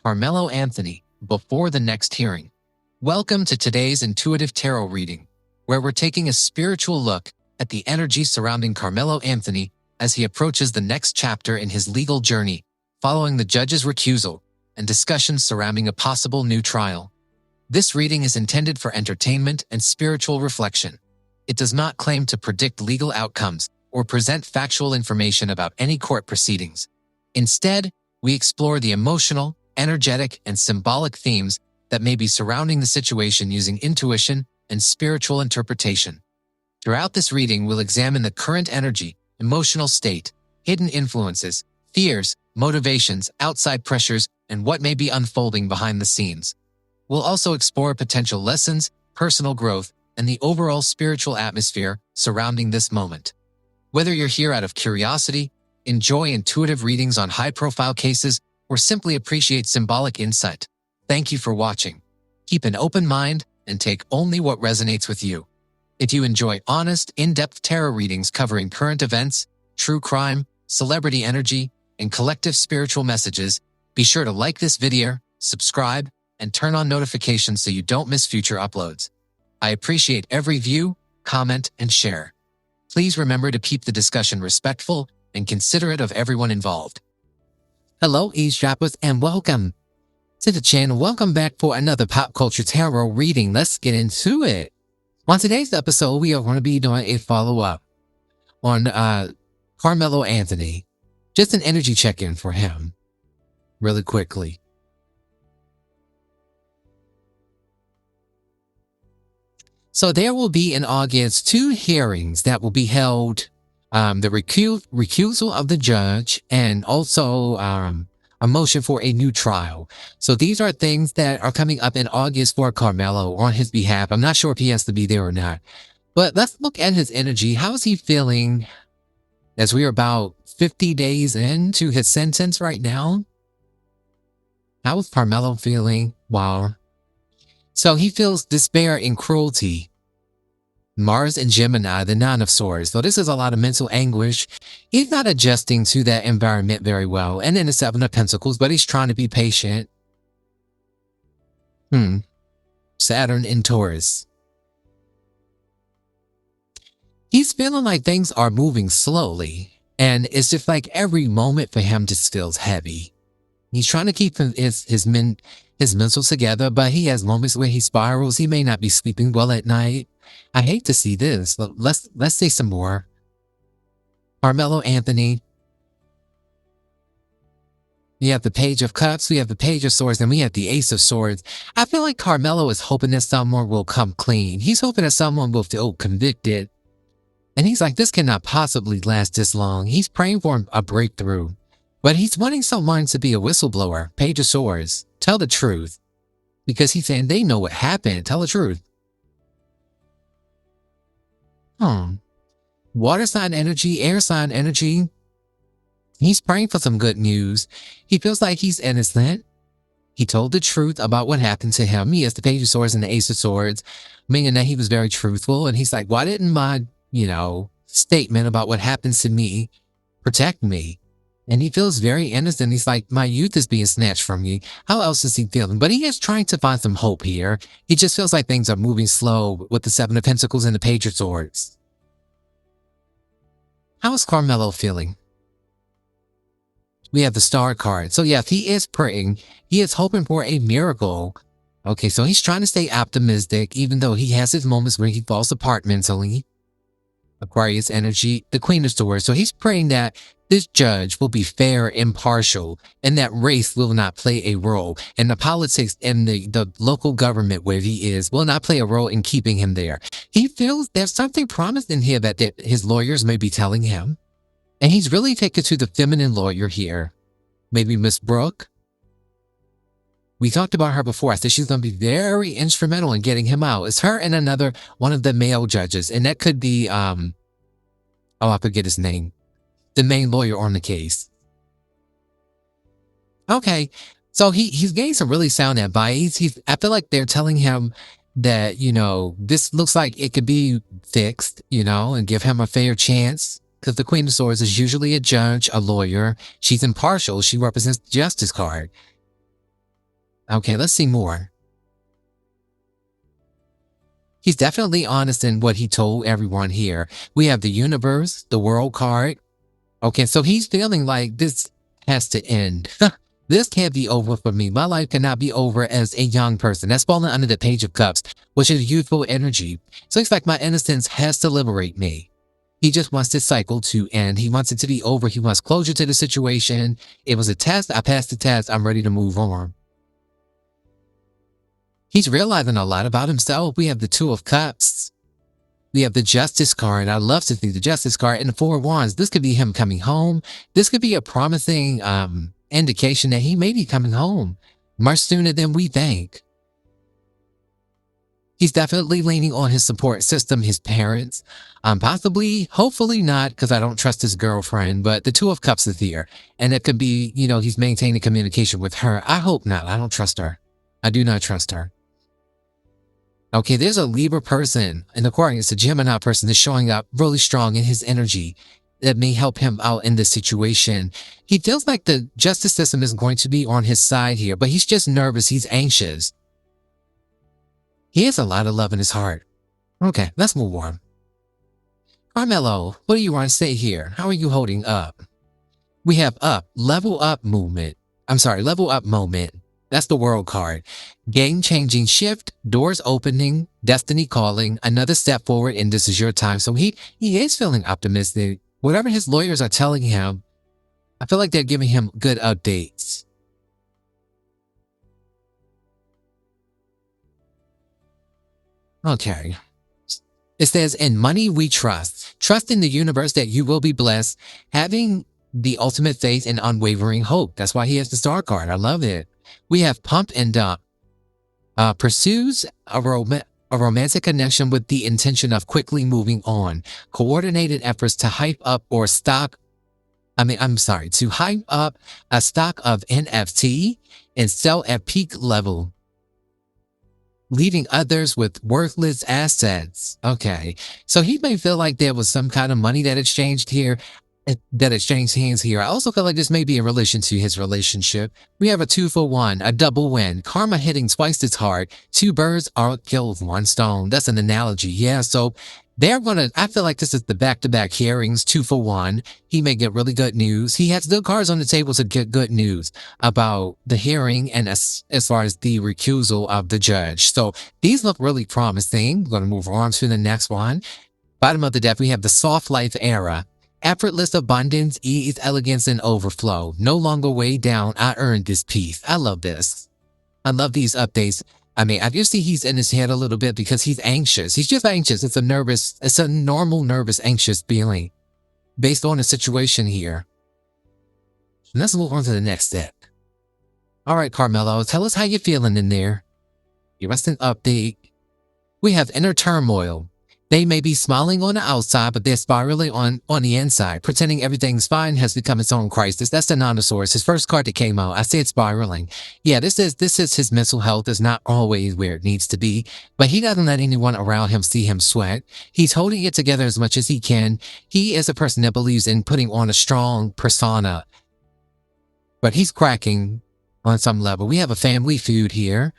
Karmelo Anthony, before the next hearing. Welcome to today's intuitive tarot reading, where we're taking a spiritual look at the energy surrounding Karmelo Anthony as he approaches the next chapter in his legal journey, following the judge's recusal and discussions surrounding a possible new trial. This reading is intended for entertainment and spiritual reflection. It does not claim to predict legal outcomes or present factual information about any court proceedings. Instead, we explore the emotional, energetic, and symbolic themes that may be surrounding the situation using intuition and spiritual interpretation. Throughout this reading, we'll examine the current energy, emotional state, hidden influences, fears, motivations, outside pressures, and what may be unfolding behind the scenes. We'll also explore potential lessons, personal growth, and the overall spiritual atmosphere surrounding this moment. Whether you're here out of curiosity, enjoy intuitive readings on high-profile cases, or simply appreciate symbolic insight, thank you for watching. Keep an open mind and take only what resonates with you. If you enjoy honest, in-depth tarot readings covering current events, true crime, celebrity energy, and collective spiritual messages, be sure to like this video, subscribe, and turn on notifications so you don't miss future uploads. I appreciate every view, comment, and share. Please remember to keep the discussion respectful and considerate of everyone involved. Hello, eavesdroppers, and welcome to the channel. Welcome back for another pop culture tarot reading. Let's get into it. On today's episode, we are going to be doing a follow-up on Karmelo Anthony. Just an energy check-in for him, really quickly. So there will be in August 2 hearings that will be held. The recusal of the judge and also a motion for a new trial. So these are things that are coming up in August for Karmelo on his behalf. I'm not sure if he has to be there or not. But let's look at his energy. How is he feeling as we are about 50 days into his sentence right now? How is Karmelo feeling? Wow. So he feels despair and cruelty. Mars and Gemini, the Nine of Swords. So this is a lot of mental anguish. He's not adjusting to that environment very well. And then the Seven of Pentacles, but he's trying to be patient. Saturn in Taurus. He's feeling like things are moving slowly. And it's just like every moment for him just feels heavy. He's trying to keep his mental together, but he has moments where he spirals. He may not be sleeping well at night. I hate to see this, but let's say some more. Karmelo Anthony. We have the Page of Cups, we have the Page of Swords, and we have the Ace of Swords. I feel like Karmelo is hoping that someone will come clean. He's hoping that someone will feel convicted. And he's like, this cannot possibly last this long. He's praying for a breakthrough. But he's wanting someone to be a whistleblower. Page of Swords. Tell the truth. Because he's saying they know what happened. Tell the truth. Water sign energy, air sign energy. He's praying for some good news. He feels like he's innocent. He told the truth about what happened to him. He has the Page of Swords and the Ace of Swords, meaning that he was very truthful. And he's like, why didn't my, statement about what happens to me protect me? And he feels very innocent. He's like, my youth is being snatched from me. How else is he feeling? But he is trying to find some hope here. He just feels like things are moving slow with the Seven of Pentacles and the Page of Swords. How is Karmelo feeling? We have the Star card. So yeah, if he is praying, he is hoping for a miracle. Okay, so he's trying to stay optimistic, even though he has his moments where he falls apart mentally. Aquarius energy, the Queen of Swords. So he's praying that this judge will be fair, impartial, and that race will not play a role. And the politics and the local government where he is will not play a role in keeping him there. He feels there's something promised in here that his lawyers may be telling him. And he's really taken to the feminine lawyer here. Maybe Miss Brooke. We talked about her before. I said she's going to be very instrumental in getting him out. It's her and another one of the male judges. And that could be, I forget his name. The main lawyer on the case. Okay. So he's getting some really sound advice. I feel like they're telling him that, this looks like it could be fixed, and give him a fair chance. Because the Queen of Swords is usually a judge, a lawyer. She's impartial. She represents the Justice card. Okay, let's see more. He's definitely honest in what he told everyone here. We have the universe, the world card. Okay, so he's feeling like this has to end. This can't be over for me. My life cannot be over as a young person. That's falling under the Page of Cups, which is youthful energy. So it's like my innocence has to liberate me. He just wants this cycle to end. He wants it to be over. He wants closure to the situation. It was a test. I passed the test. I'm ready to move on. He's realizing a lot about himself. We have the Two of Cups. We have the Justice card. I love to see the Justice card and the Four of Wands. This could be him coming home. This could be a promising indication that he may be coming home much sooner than we think. He's definitely leaning on his support system, his parents, possibly, hopefully not, because I don't trust his girlfriend, but the Two of Cups is here. And it could be, he's maintaining communication with her. I hope not. I don't trust her. I do not trust her. Okay, there's a Libra person, and Aquarius, a Gemini person that's showing up really strong in his energy that may help him out in this situation. He feels like the justice system is going to be on his side here, but he's just nervous. He's anxious. He has a lot of love in his heart. Okay, let's move on. Karmelo, what do you want to say here? How are you holding up? We have level up movement. Level up moment. That's the world card. Game-changing shift, doors opening, destiny calling, another step forward, and this is your time. So he is feeling optimistic. Whatever his lawyers are telling him, I feel like they're giving him good updates. Okay. It says, in money we trust. Trust in the universe that you will be blessed, having the ultimate faith and unwavering hope. That's why he has the star card. I love it. We have pump and dump. Pursues a romantic connection with the intention of quickly moving on. Coordinated efforts to hype up to hype up a stock of NFT and sell at peak level, leaving others with worthless assets. Okay, so he may feel like there was some kind of money that exchanged hands here. I also feel like this may be in relation to his relationship. We have a 2-for-1, a double win. Karma hitting twice as hard. 2 birds are killed with 1 stone. That's an analogy. Yeah, so I feel like this is the back-to-back hearings, 2-for-1. He may get really good news. He has good cards on the table to get good news about the hearing and as far as the recusal of the judge. So these look really promising. We're going to move on to the next one. Bottom of the deck, we have the soft life era. Effortless abundance, ease, elegance, and overflow. No longer weighed down. I earned this peace. I love this. I love these updates. I just see he's in his head a little bit because he's anxious. He's just anxious. It's a normal nervous, anxious feeling based on the situation here. And let's move on to the next step. All right, Karmelo, tell us how you're feeling in there. Give us an update. We have inner turmoil. They may be smiling on the outside, but they're spiraling on the inside. Pretending everything's fine has become its own crisis. That's the Nonosaurus, his first card that came out. I said spiraling. Yeah, this is his mental health is not always where it needs to be, but he doesn't let anyone around him see him sweat. He's holding it together as much as he can. He is a person that believes in putting on a strong persona, but he's cracking on some level. We have a family feud here.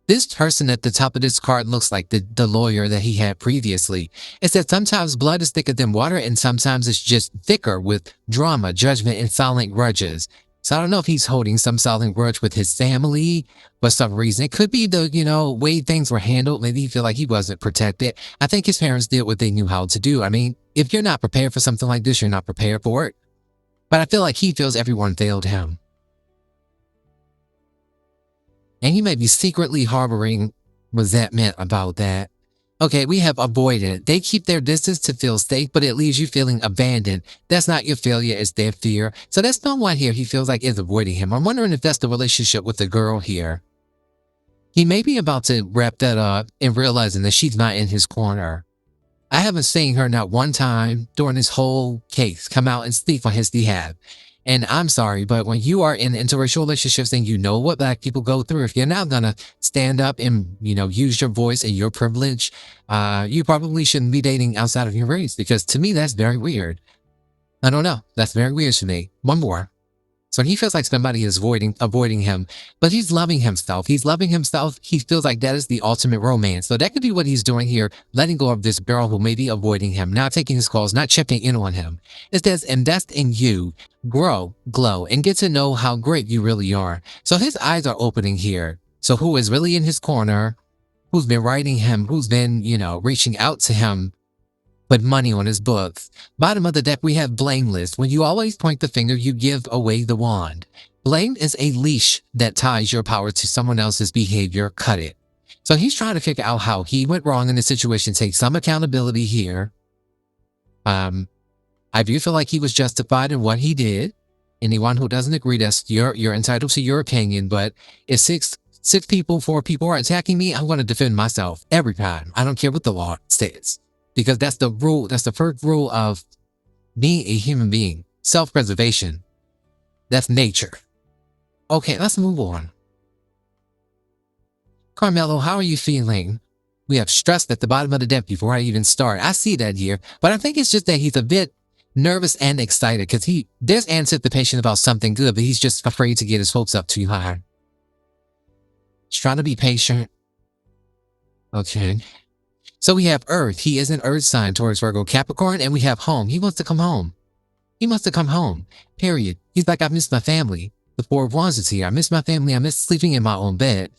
This person at the top of this card looks like the lawyer that he had previously. It says sometimes blood is thicker than water and sometimes it's just thicker with drama, judgment, and silent grudges. So I don't know if he's holding some silent grudge with his family for some reason. It could be the, way things were handled. Maybe he feel like he wasn't protected. I think his parents did what they knew how to do. If you're not prepared for something like this, you're not prepared for it. But I feel like he feels everyone failed him. And he may be secretly harboring resentment about that. Okay, we have avoidant. They keep their distance to feel safe, but it leaves you feeling abandoned. That's not your failure, it's their fear. So that's not one here he feels like is avoiding him. I'm wondering if that's the relationship with the girl here. He may be about to wrap that up and realizing that she's not in his corner. I haven't seen her not one time during this whole case come out and speak on his behalf. And I'm sorry, but when you are in interracial relationships and you know what Black people go through, if you're not going to stand up and, use your voice and your privilege, you probably shouldn't be dating outside of your race, because to me, that's very weird. I don't know. That's very weird to me. One more. So he feels like somebody is avoiding him, but he's loving himself. He's loving himself. He feels like that is the ultimate romance. So that could be what he's doing here, letting go of this girl who may be avoiding him, not taking his calls, not checking in on him. It says, invest in you, grow, glow, and get to know how great you really are. So his eyes are opening here. So who is really in his corner? Who's been writing him? Who's been, reaching out to him? Put money on his books. Bottom of the deck, we have blameless. When you always point the finger, you give away the wand. Blame is a leash that ties your power to someone else's behavior. Cut it. So he's trying to figure out how he went wrong in the situation, take some accountability here. I do feel like he was justified in what he did. Anyone who doesn't agree, that's you're entitled to your opinion. But if four people are attacking me, I'm going to defend myself every time. I don't care what the law says. Because that's the rule. That's the first rule of being a human being. Self-preservation. That's nature. Okay, let's move on. Karmelo, how are you feeling? We have stress at the bottom of the deck before I even start. I see that here, but I think it's just that he's a bit nervous and excited because there's anticipation about something good, but he's just afraid to get his hopes up too high. He's trying to be patient. Okay. So we have Earth. He is an Earth sign, Taurus, Virgo, Capricorn, and we have home. He wants to come home. He wants to come home. Period. He's like, I miss my family. The Four of Wands is here. I miss my family. I miss sleeping in my own bed.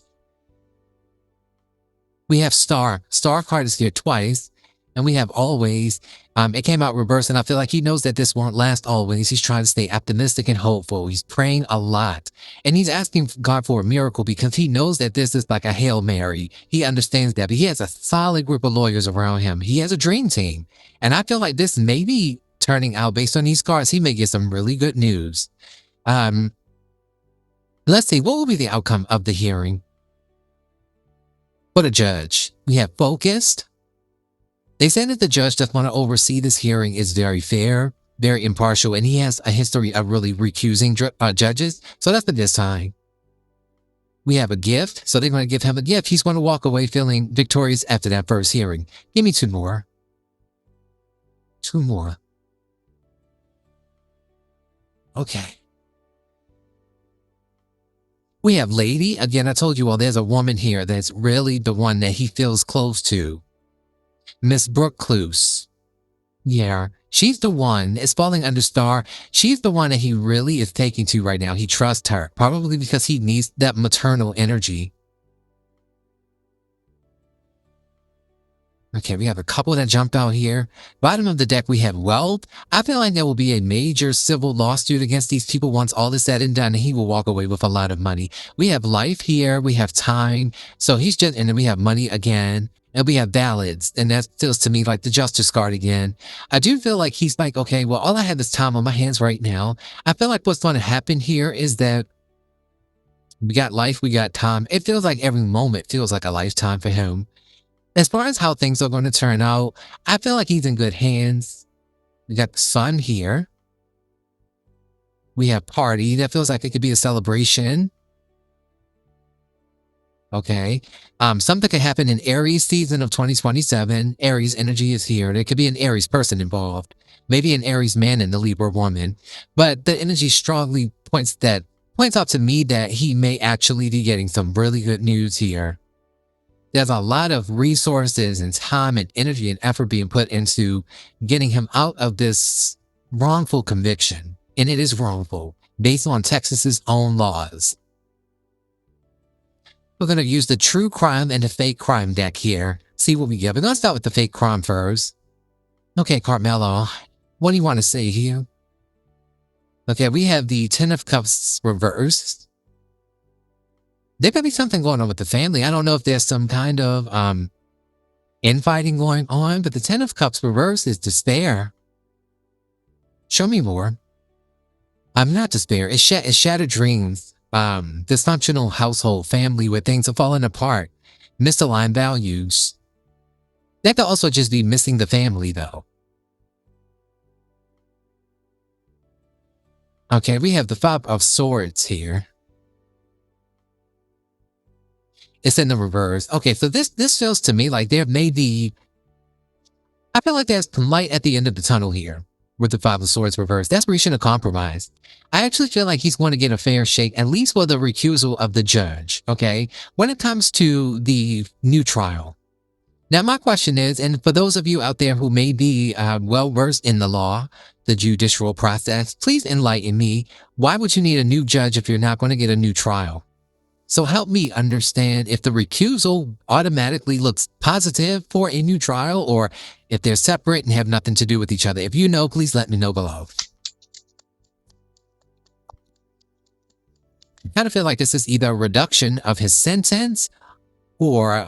We have Star. Star card is here twice. And we have always. It came out reversed, and I feel like he knows that this won't last always. He's trying to stay optimistic and hopeful. He's praying a lot. And he's asking God for a miracle because he knows that this is like a Hail Mary. He understands that. But he has a solid group of lawyers around him. He has a dream team. And I feel like this may be turning out based on these cards. He may get some really good news. Let's see. What will be the outcome of the hearing? For the judge, we have focused. They say that the judge that want to oversee this hearing is very fair, very impartial, and he has a history of really recusing judges. So that's the this time. We have a gift. So they're going to give him a gift. He's going to walk away feeling victorious after that first hearing. Give me two more. Two more. Okay. We have lady. Again, I told you all there's a woman here that's really the one that he feels close to. Miss Brooke Cluse. Yeah, she's the one. It's falling under Star. She's the one that he really is taking to right now. He trusts her, probably because he needs that maternal energy. Okay, we have a couple that jumped out here. Bottom of the deck, we have wealth. I feel like there will be a major civil lawsuit against these people once all is said and done, and he will walk away with a lot of money. We have life here. We have time. So he's just, and then we have money again. And we have ballads, and that feels to me like the Justice card again. I do feel like he's like, okay, well, all I have is time on my hands right now. I feel like what's going to happen here is that we got life, we got time. It feels like every moment feels like a lifetime for him. As far as how things are going to turn out, I feel like he's in good hands. We got the sun here. We have party. That feels like it could be a celebration. Okay. Something could happen in Aries season of 2027. Aries energy is here. There could be an Aries person involved. Maybe an Aries man and the Libra woman. But the energy strongly points out to me that he may actually be getting some really good news here. There's a lot of resources and time and energy and effort being put into getting him out of this wrongful conviction. And it is wrongful, based on Texas's own laws. We're going to use the true crime and the fake crime deck here. See what we get. We're going to start with the fake crime first. Okay, Karmelo, what do you want to say here? Okay, we have the Ten of Cups reversed. There could be something going on with the family. I don't know if there's some kind of infighting going on, but the Ten of Cups reversed is despair. Show me more. I'm not despair. It's shattered dreams. Dysfunctional household, family where things are falling apart. Misaligned values. That could also just be missing the family, though. Okay, we have the Five of Swords here. It's in the reverse. Okay, so this feels to me like there may be... I feel like there's some light at the end of the tunnel here. with the Five of Swords reversed. That's where he should have compromised. I actually feel like he's going to get a fair shake, at least for the recusal of the judge, okay? When it comes to the new trial. Now, my question is, and for those of you out there who may be well-versed in the law, the judicial process, please enlighten me. Why would you need a new judge if you're not going to get a new trial? So help me understand if the recusal automatically looks positive for a new trial or if they're separate and have nothing to do with each other. If you know, please let me know below. I kind of feel like this is either a reduction of his sentence or,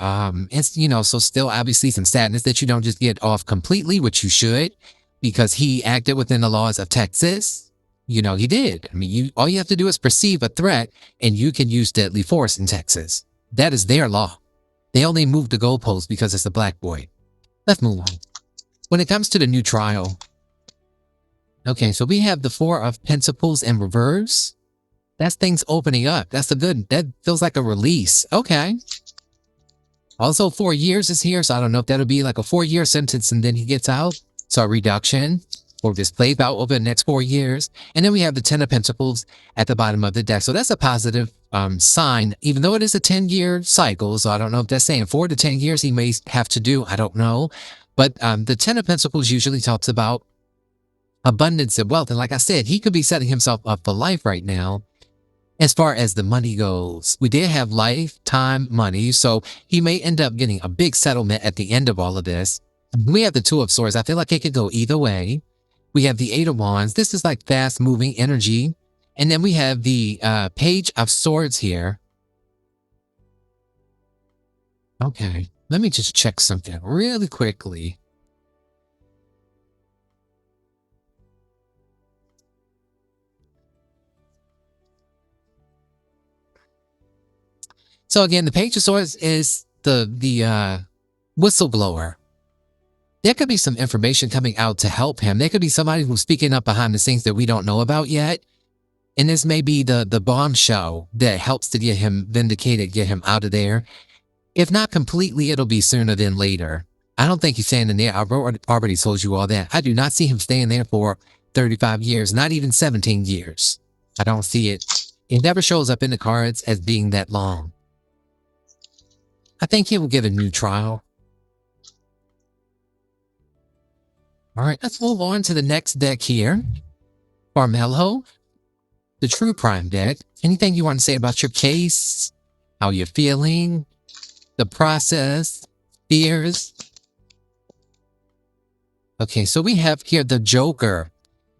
it's, you know, so still obviously some sadness that you don't just get off completely, which you should, because he acted within the laws of Texas. You know, he did. I mean, all you have to do is perceive a threat and you can use deadly force in Texas. That is their law. They only moved the goalpost because it's a black boy. Let's move on. When it comes to the new trial. Okay, so we have the Four of Pentacles in reverse. That's things opening up. That's a good, that feels like a release. Okay. Also, 4 years is here, so I don't know if that'll be like a 4-year sentence and then he gets out. So a reduction. Or just plays out over the next 4 years. And then we have the Ten of Pentacles at the bottom of the deck. So that's a positive sign, even though it is a 10-year cycle. So I don't know if that's saying 4 to 10 years he may have to do. I don't know. But the Ten of Pentacles usually talks about abundance of wealth. And like I said, he could be setting himself up for life right now. As far as the money goes, we did have lifetime money. So he may end up getting a big settlement at the end of all of this. We have the Two of Swords. I feel like it could go either way. We have the Eight of Wands. This is like fast-moving energy. And then we have the Page of Swords here. Okay, let me just check something really quickly. So again, the Page of Swords is the whistleblower. There could be some information coming out to help him. There could be somebody who's speaking up behind the scenes that we don't know about yet. And this may be the bombshell that helps to get him vindicated, get him out of there. If not completely, it'll be sooner than later. I don't think he's staying in there. I've already told you all that. I do not see him staying there for 35 years, not even 17 years. I don't see it. It never shows up in the cards as being that long. I think he will get a new trial. All right, let's move on to the next deck here. Karmelo, the True Prime deck. Anything you want to say about your case? How you're feeling? The process? Fears? Okay, so we have here the Joker.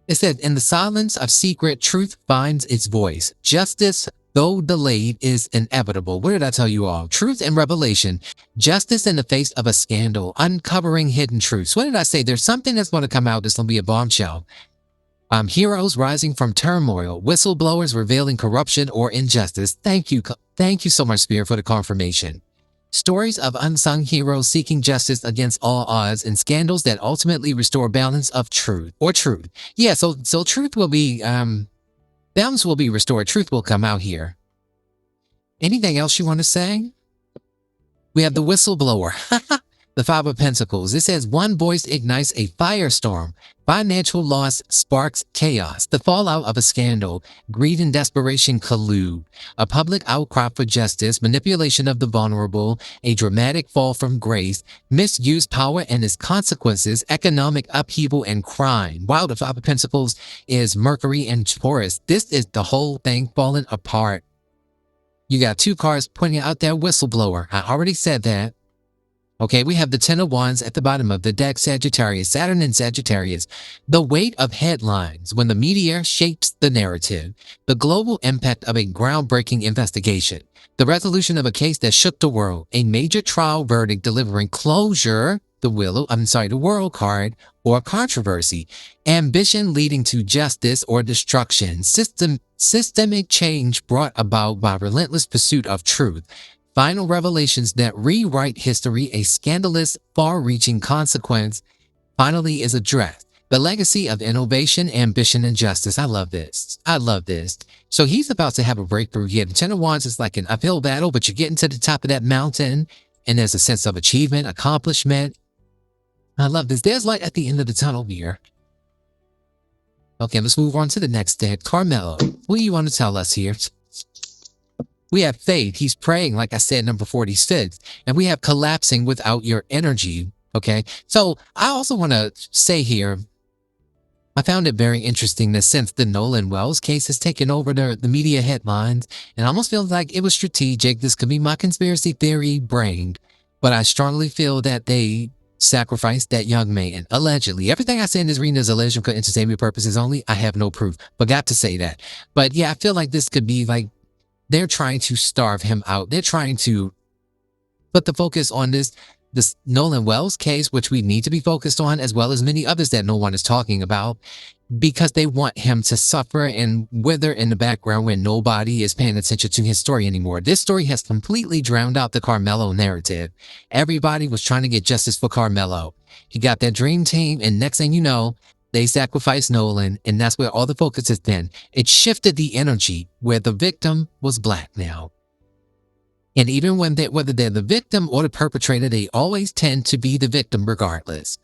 It said, in the silence of secret, truth finds its voice. Justice, though delayed, is inevitable. What did I tell you all? Truth and revelation. Justice in the face of a scandal. Uncovering hidden truths. What did I say? There's something that's going to come out that's going to be a bombshell. Heroes rising from turmoil. Whistleblowers revealing corruption or injustice. Thank you so much, Spirit, for the confirmation. Stories of unsung heroes seeking justice against all odds and scandals that ultimately restore balance of truth. Or truth. Yeah, so truth will be... balance will be restored. Truth will come out here. Anything else you want to say? We have the whistleblower. The Five of Pentacles. It says, one voice ignites a firestorm. Financial loss sparks chaos. The fallout of a scandal. Greed and desperation collude. A public outcry for justice. Manipulation of the vulnerable. A dramatic fall from grace. Misused power and its consequences. Economic upheaval and crime. While the Five of Pentacles is Mercury and Taurus. This is the whole thing falling apart. You got two cards pointing out that whistleblower. I already said that. Okay, we have the Ten of Wands at the bottom of the deck, Sagittarius, Saturn and Sagittarius. The weight of headlines when the media shapes the narrative. The global impact of a groundbreaking investigation. The resolution of a case that shook the world. A major trial verdict delivering closure, the world card, or controversy. Ambition leading to justice or destruction. Systemic change brought about by relentless pursuit of truth. Final revelations that rewrite history, a scandalous, far-reaching consequence, finally is addressed. The legacy of innovation, ambition, and justice. I love this. I love this. So he's about to have a breakthrough here. The Ten of Wands is like an uphill battle, but you're getting to the top of that mountain, and there's a sense of achievement, accomplishment. I love this. There's light at the end of the tunnel here. Okay, let's move on to the next deck. Karmelo, what do you want to tell us here? We have faith. He's praying, like I said, number 46. And we have collapsing without your energy. Okay. So I also want to say here, I found it very interesting that since the Nolan Wells case has taken over the media headlines, and I almost feels like it was strategic. This could be my conspiracy theory brain, but I strongly feel that they sacrificed that young man, allegedly. Everything I say in this reading is alleged for entertainment purposes only. I have no proof, but got to say that. But yeah, I feel like this could be like they're trying to starve him out. They're trying to put the focus on this Nolan Wells case, which we need to be focused on, as well as many others that no one is talking about, because they want him to suffer and wither in the background when nobody is paying attention to his story anymore. This story has completely drowned out the Karmelo narrative. Everybody was trying to get justice for Karmelo. He got that dream team, and next thing you know, they sacrificed Nolan, and that's where all the focus has been. It shifted the energy where the victim was black now. And even when whether they're the victim or the perpetrator, they always tend to be the victim regardless.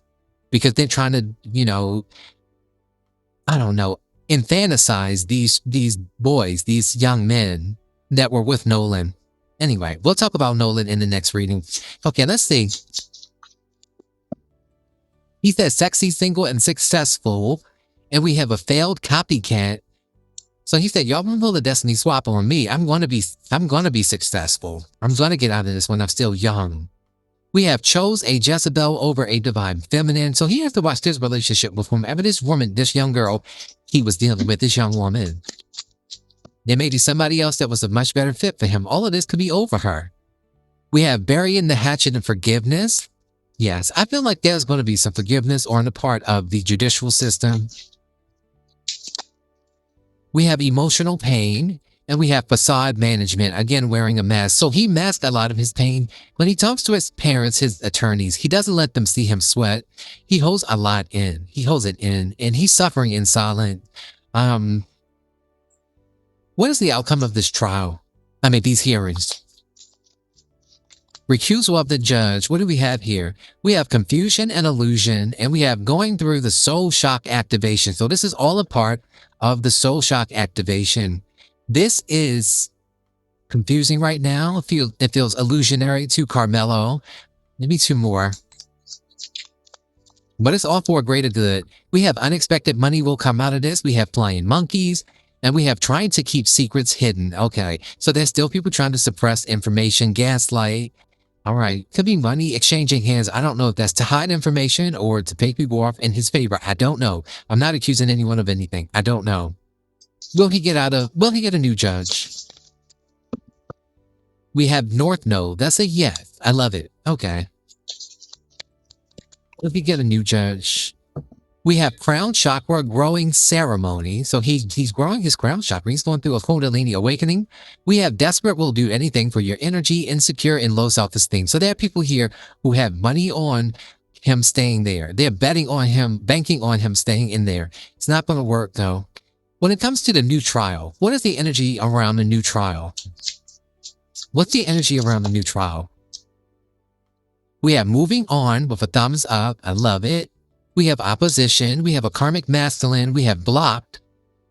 Because they're trying to, I don't know, infantilize these boys, these young men that were with Nolan. Anyway, we'll talk about Nolan in the next reading. Okay, let's see. He says sexy, single, and successful. And we have a failed copycat. So he said, y'all want to pull the destiny swap on me. I'm going to be successful. I'm going to get out of this when I'm still young. We have chose a Jezebel over a divine feminine. So he has to watch this relationship with whomever this woman, this young girl he was dealing with, this young woman. There may be somebody else that was a much better fit for him. All of this could be over her. We have burying the hatchet and forgiveness. Yes, I feel like there's going to be some forgiveness on the part of the judicial system. We have emotional pain, and we have facade management, again, wearing a mask. So he masked a lot of his pain. When he talks to his parents, his attorneys, he doesn't let them see him sweat. He holds a lot in. He holds it in, and he's suffering in silence. What is the outcome of this trial? I mean, these hearings. Recusal of the judge. What do we have here? We have confusion and illusion, and we have going through the soul shock activation. So this is all a part of the soul shock activation. This is confusing right now. It feels illusionary to Karmelo. Maybe two more. But it's all for a greater good. We have unexpected money will come out of this. We have flying monkeys. And we have trying to keep secrets hidden. Okay. So there's still people trying to suppress information, gaslight. All right. Could be money exchanging hands. I don't know if that's to hide information or to pay people off in his favor. I don't know. I'm not accusing anyone of anything. I don't know. Will he get a new judge? We have North Node. That's a yes. I love it. Okay. Will he get a new judge? We have crown chakra growing ceremony. So he's growing his crown chakra. He's going through a Kundalini awakening. We have desperate will do anything for your energy, insecure, and low self-esteem. So there are people here who have money on him staying there. They're betting on him, banking on him staying in there. It's not going to work though. When it comes to the new trial, what is the energy around the new trial? What's the energy around the new trial? We have moving on with a thumbs up. I love it. We have opposition, we have a karmic masculine, we have blocked,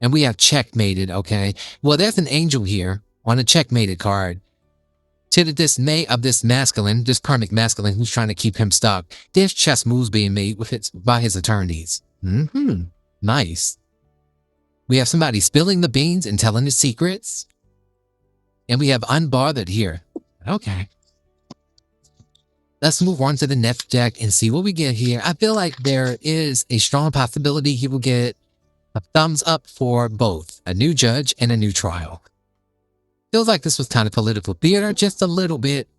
and we have checkmated, okay? Well, there's an angel here on a checkmated card. To the dismay of this masculine, this karmic masculine who's trying to keep him stuck, there's chess moves being made by his attorneys. Nice. We have somebody spilling the beans and telling the secrets. And we have unbothered here. Okay. Let's move on to the next deck and see what we get here. I feel like there is a strong possibility he will get a thumbs up for both a new judge and a new trial. Feels like this was kind of political theater, just a little bit.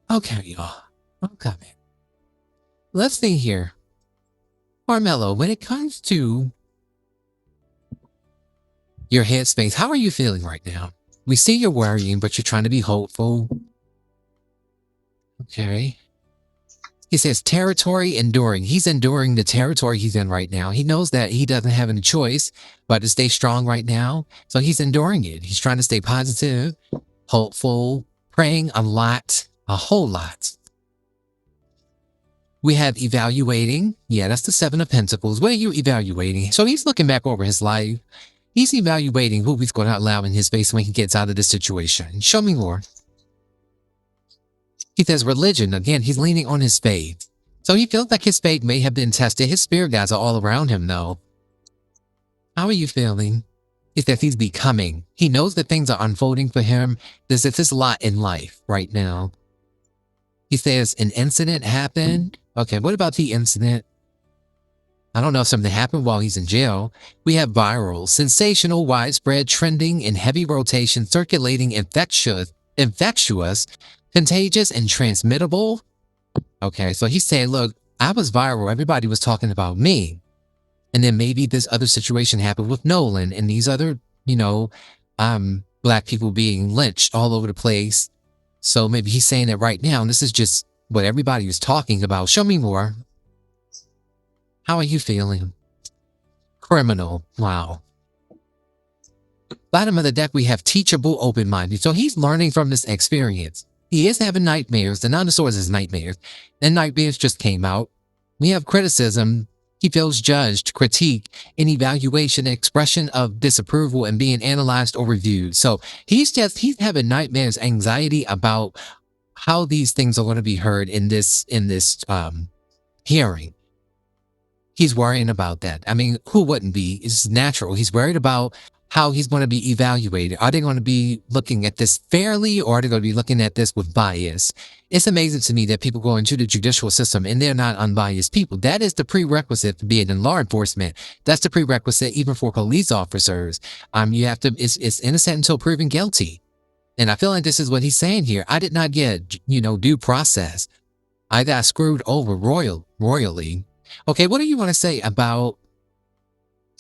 Okay, y'all. I'm coming. Let's see here. Karmelo, when it comes to your headspace, how are you feeling right now? We see you're worrying, but you're trying to be hopeful. Okay. He says territory enduring. He's enduring the territory he's in right now. He knows that he doesn't have any choice but to stay strong right now. So he's enduring it. He's trying to stay positive, hopeful, praying a lot. A whole lot. We have evaluating. Yeah, that's the Seven of Pentacles. What are you evaluating? So he's looking back over his life. He's evaluating who he's going to allow in his space when he gets out of this situation. Show me more. He says religion. Again, he's leaning on his faith. So he feels like his faith may have been tested. His spirit guides are all around him, though. How are you feeling? He says he's becoming. He knows that things are unfolding for him. There's a lot in life right now. He says an incident happened. Okay, what about the incident? I don't know if something happened while he's in jail. We have viral, sensational, widespread, trending, in heavy rotation, circulating, infectious, contagious, and transmittable. Okay, so he's saying, look, I was viral. Everybody was talking about me. And then maybe this other situation happened with Nolan and these other, black people being lynched all over the place. So maybe he's saying that right now, and this is just what everybody was talking about. Show me more. How are you feeling? Criminal. Wow. Bottom of the deck, we have teachable, open-minded. So he's learning from this experience. He is having nightmares. The Nine of Swords is nightmares. And nightmares just came out. We have criticism. He feels judged, critique, and evaluation, expression of disapproval and being analyzed or reviewed. So he's having nightmares, anxiety about how these things are going to be heard in this hearing. He's worrying about that. I mean, who wouldn't be? It's natural. He's worried about how he's going to be evaluated. Are they going to be looking at this fairly, or are they going to be looking at this with bias? It's amazing to me that people go into the judicial system and they're not unbiased people. That is the prerequisite for being in law enforcement. That's the prerequisite even for police officers. You have to, it's innocent until proven guilty. And I feel like this is what he's saying here. I did not get, due process. I got screwed over royally. Okay, what do you want to say about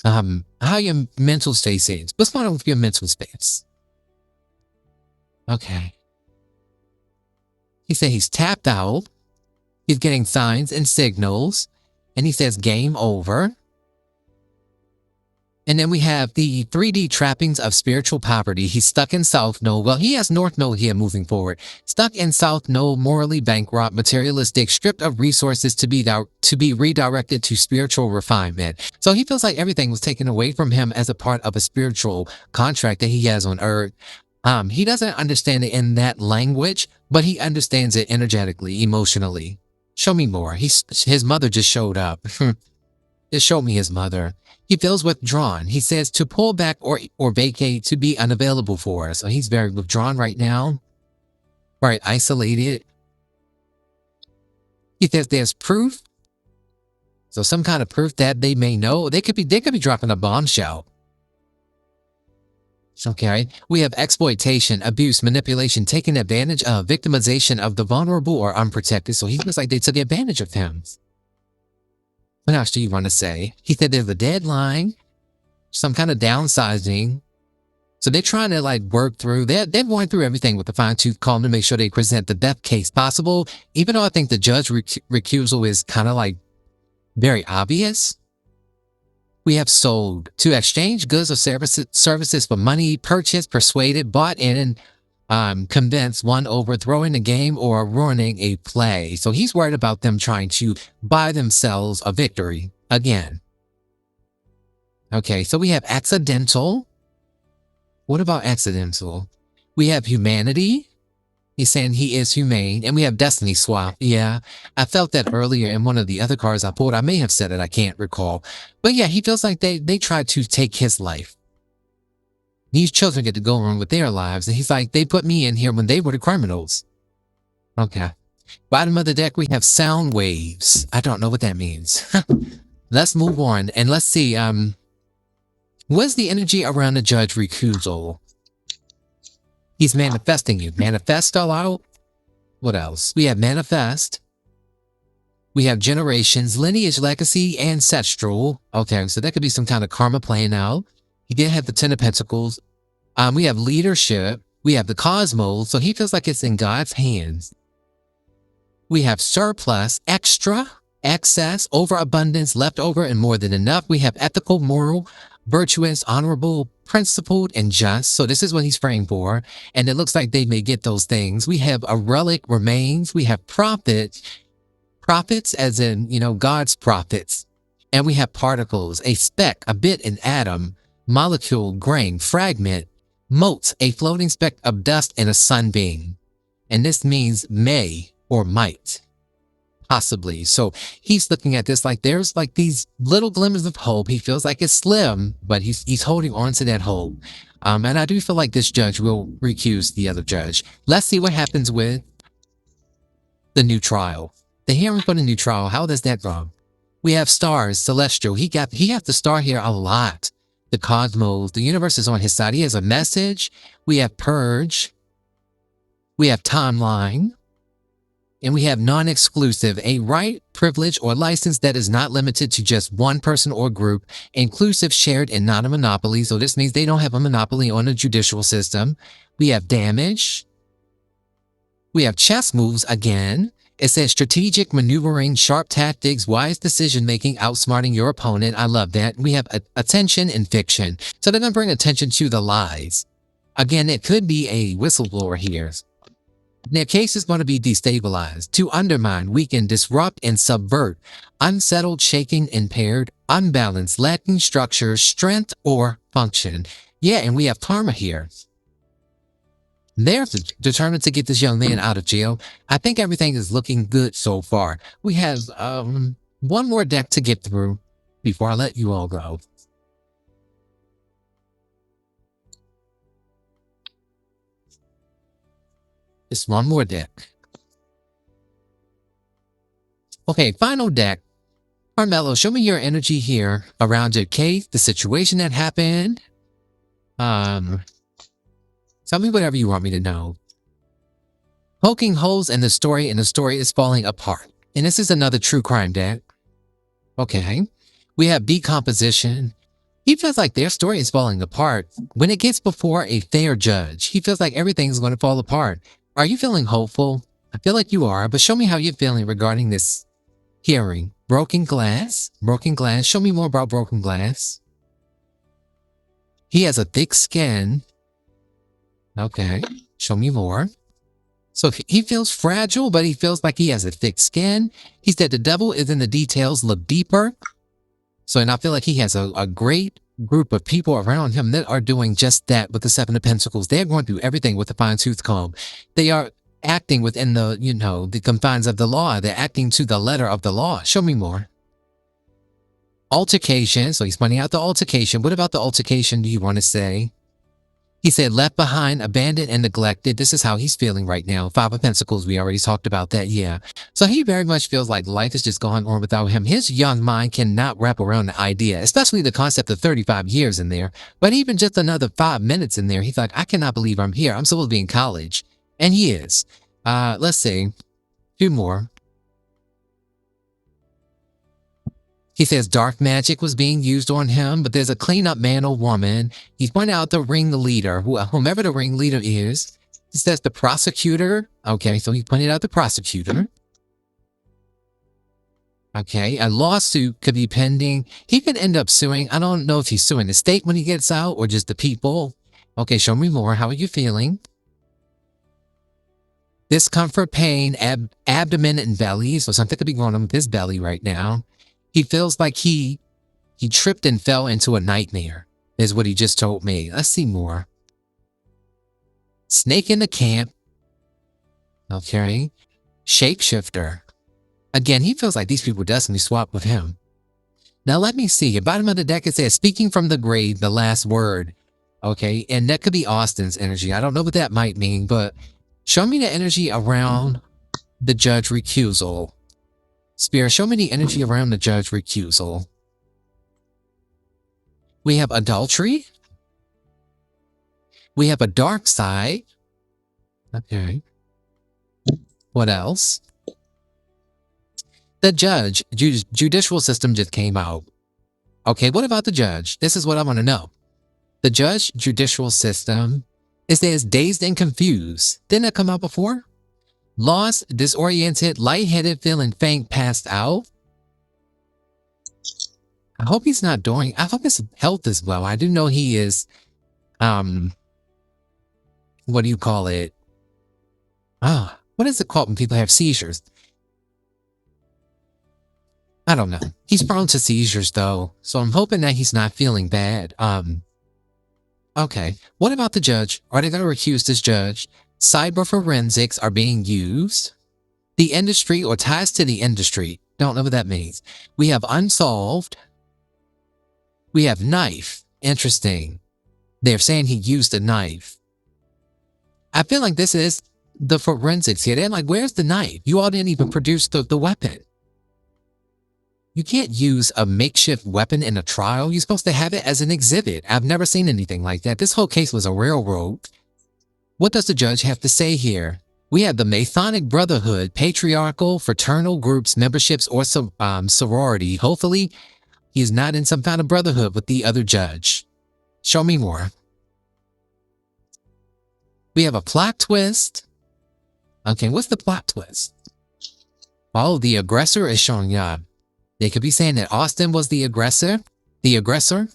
how your mental state is? What's going on with your mental space? Okay. He said he's tapped out. He's getting signs and signals. And he says game over. And then we have the 3D trappings of spiritual poverty. He's stuck in South Node. Well, he has North Node here moving forward. Stuck in South Node, morally bankrupt, materialistic, stripped of resources to be redirected to spiritual refinement. So he feels like everything was taken away from him as a part of a spiritual contract that he has on earth. He doesn't understand it in that language, but he understands it energetically, emotionally. Show me more. His mother just showed up. Just show me his mother. He feels withdrawn. He says to pull back or vacate, to be unavailable for us. So he's very withdrawn right now. Right, isolated. He says there's proof. So some kind of proof that they may know. They could be dropping a bombshell. Okay. We have exploitation, abuse, manipulation, taking advantage of, victimization of the vulnerable or unprotected. So he feels like they took advantage of him. What else do you want to say? He said there's a deadline, some kind of downsizing. So they're trying to work through, they're going through everything with a fine-tooth comb to make sure they present the best case possible. Even though I think the judge recusal is kind of very obvious. We have sold, to exchange goods or services for money, purchased, persuaded, bought in, convince, won over, throwing a game or ruining a play. So he's worried about them trying to buy themselves a victory again. Okay, so we have accidental. What about accidental? We have humanity. He's saying he is humane. And we have destiny swap. Yeah, I felt that earlier in one of the other cards I pulled. I may have said it. I can't recall. But yeah, he feels like they tried to take his life. These children get to go on with their lives. And he's like, they put me in here when they were the criminals. Okay. Bottom of the deck, we have sound waves. I don't know what that means. Let's move on. And let's see. What's the energy around the judge recusal? He's manifesting you. Manifest all out. What else? We have manifest. We have generations, lineage, legacy, ancestral. Okay, so that could be some kind of karma playing out. He did have the Ten of Pentacles. We have leadership. We have the cosmos. So he feels like it's in God's hands. We have surplus, extra, excess, overabundance, leftover, and more than enough. We have ethical, moral, virtuous, honorable, principled and just. So this is what he's praying for. And it looks like they may get those things. We have a relic remains. We have prophets as in, God's prophets. And we have particles, a speck, a bit, an atom, molecule, grain, fragment, motes, a floating speck of dust, and a sunbeam. And this means may or might, possibly. So he's looking at this like there's like these little glimmers of hope. He feels like it's slim, but he's holding on to that hope. And I do feel like this judge will recuse the other judge. Let's see what happens with the new trial. The hearing for the new trial, how does that go? We have stars, celestial. He has the star here a lot. The cosmos, the universe is on his side. He has a message. We have purge. We have timeline. And we have non-exclusive, a right, privilege, or license that is not limited to just one person or group. Inclusive, shared, and not a monopoly. So this means they don't have a monopoly on the judicial system. We have damage. We have chess moves again. It says strategic maneuvering, sharp tactics, wise decision-making, outsmarting your opponent. I love that. We have attention and fiction. So they're going to bring attention to the lies. Again, it could be a whistleblower here. Their case is going to be destabilized, to undermine, weaken, disrupt, and subvert. Unsettled, shaken, impaired, unbalanced, lacking structure, strength, or function. Yeah, and we have karma here. They're determined to get this young man out of jail. I think everything is looking good so far. We have one more deck to get through before I let you all go. Just one more deck. Okay, final deck. Karmelo, show me your energy here around your case, the situation that happened. Tell me whatever you want me to know. Poking holes in the story, and the story is falling apart. And this is another true crime deck. Okay. We have decomposition. He feels like their story is falling apart. When it gets before a fair judge, he feels like everything's going to fall apart. Are you feeling hopeful? I feel like you are, but show me how you're feeling regarding this hearing. Broken glass. Broken glass. Show me more about broken glass. He has a thick skin. Okay, show me more. So he feels fragile, but he feels like he has a thick skin. He said the devil is in the details, look deeper. So, and I feel like he has a great group of people around him that are doing just that with the Seven of Pentacles. They're going through everything with a fine-tooth comb. They are acting within the, the confines of the law. They're acting to the letter of the law. Show me more. Altercation. So he's pointing out the altercation. What about the altercation do you want to say? He said left behind, abandoned, and neglected. This is how he's feeling right now. Five of Pentacles, we already talked about that, yeah. So he very much feels like life is just going on without him. His young mind cannot wrap around the idea, especially the concept of 35 years in there. But even just another 5 minutes in there, he's like, I cannot believe I'm here. I'm supposed to be in college. And he is. Let's see. 2 more. He says dark magic was being used on him, but there's a cleanup man or woman. He's pointing out the ringleader, whomever the ringleader is. He says the prosecutor. Okay, so he pointed out the prosecutor. Okay, a lawsuit could be pending. He could end up suing. I don't know if he's suing the state when he gets out or just the people. Okay, show me more. How are you feeling? Discomfort, pain, abdomen, and belly. So something could be going on with his belly right now. He feels like he tripped and fell into a nightmare, is what he just told me. Let's see more. Snake in the camp. Okay. Shapeshifter. Again, he feels like these people definitely swapped with him. Now let me see. At the bottom of the deck it says, speaking from the grave, the last word. Okay, and that could be Austin's energy. I don't know what that might mean, but show me the energy around the judge recusal. Spirit, show me the energy around the judge recusal. We have adultery. We have a dark side. Okay. What else? The judge, judicial system just came out. Okay, what about the judge? This is what I want to know. The judge, judicial system, it says dazed and confused. Didn't that come out before? Lost, disoriented, lightheaded, feeling faint, passed out. I hope he's not doing, I hope his health is well. I do know he is um, what do you call it? What is it called when people have seizures? I don't know. He's prone to seizures though, so I'm hoping that he's not feeling bad. Okay. What about the judge? Are they going to recuse this judge? Cyber forensics are being used. The industry or ties to the industry. Don't know what that means. We have unsolved. We have knife. Interesting. They're saying he used a knife. I feel like this is the forensics here. They're like, where's the knife? You all didn't even produce the weapon. You can't use a makeshift weapon in a trial. You're supposed to have it as an exhibit. I've never seen anything like that. This whole case was a railroad. What does the judge have to say here? We have the Masonic Brotherhood, patriarchal, fraternal groups, memberships, or some sorority. Hopefully, he is not in some kind of brotherhood with the other judge. Show me more. We have a plot twist. Okay, what's the plot twist? Oh, the aggressor is showing up. They could be saying that Austin was the aggressor. The aggressor.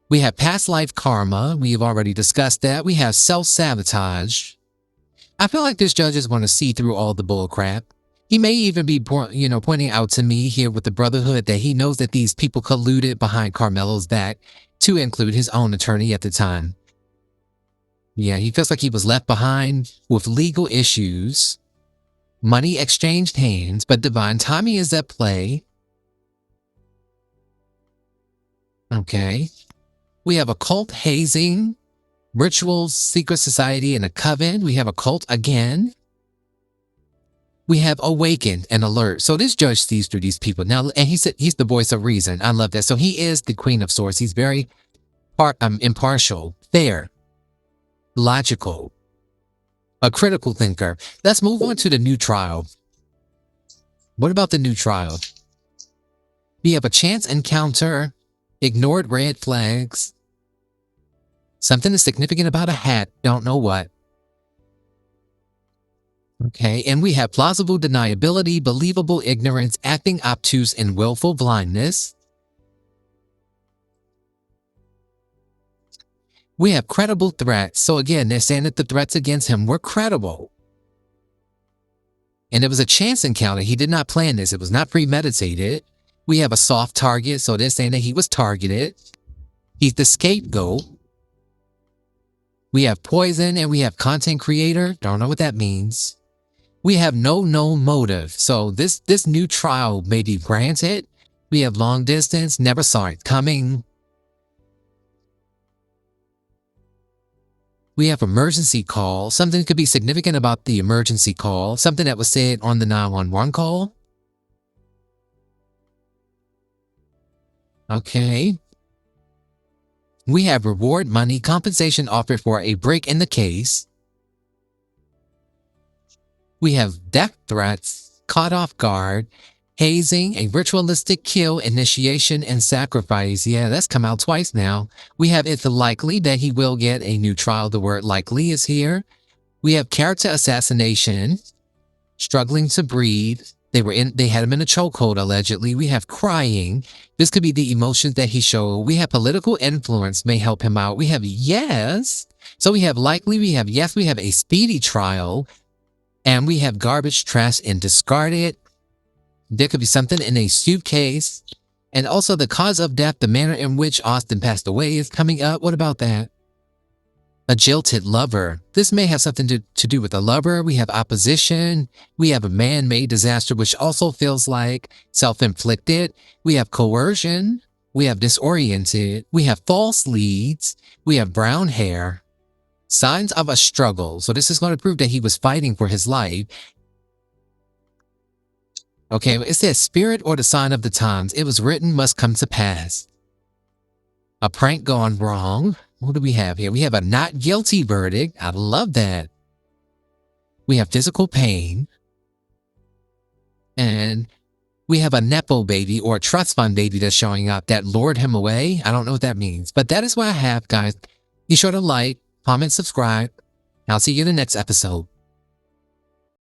We have past life karma. We've already discussed that. We have self-sabotage. I feel like this judge is going to see through all the bullcrap. He may even be, pointing out to me here with the Brotherhood that he knows that these people colluded behind Karmelo's back to include his own attorney at the time. Yeah, he feels like he was left behind with legal issues. Money exchanged hands, but divine timing is at play. Okay. We have occult hazing, rituals, secret society, and a coven. We have a cult again. We have awakened and alert. So this judge sees through these people. Now, and he said he's the voice of reason. I love that. So he is the queen of swords. He's very impartial, fair, logical, a critical thinker. Let's move on to the new trial. What about the new trial? We have a chance encounter, ignored red flags, something is significant about a hat, don't know what. Okay, and we have plausible deniability, believable ignorance, acting obtuse, and willful blindness. We have credible threats. So again, they're saying that the threats against him were credible. And it was a chance encounter. He did not plan this. It was not premeditated. We have a soft target. So they're saying that he was targeted. He's the scapegoat. We have poison and we have content creator. Don't know what that means. We have no known motive. So this new trial may be granted. We have long distance. Never saw it coming. We have emergency call. Something could be significant about the emergency call. Something that was said on the 911 call. Okay. We have reward money, compensation offered for a break in the case. We have death threats, caught off guard, hazing, a ritualistic kill, initiation, and sacrifice. Yeah, that's come out twice now. We have it's likely that he will get a new trial. The word likely is here. We have character assassination, struggling to breathe. They had him in a chokehold, allegedly. We have crying. This could be the emotions that he showed. We have political influence may help him out. We have yes. So we have likely, we have yes, we have a speedy trial, and we have garbage, trash, and discarded. There could be something in a suitcase. And also the cause of death, the manner in which Austin passed away is coming up. What about that? A jilted lover. This may have something to do with a lover. We have opposition. We have a man-made disaster, which also feels like self-inflicted. We have coercion. We have disoriented. We have false leads. We have brown hair. Signs of a struggle. So this is going to prove that he was fighting for his life. Okay, it says spirit or the sign of the times. It was written must come to pass. A prank gone wrong. What do we have here? We have a not guilty verdict. I love that. We have physical pain. And we have a Nepo baby or a trust fund baby that's showing up that lured him away. I don't know what that means. But that is what I have, guys. Be sure to like, comment, subscribe. I'll see you in the next episode.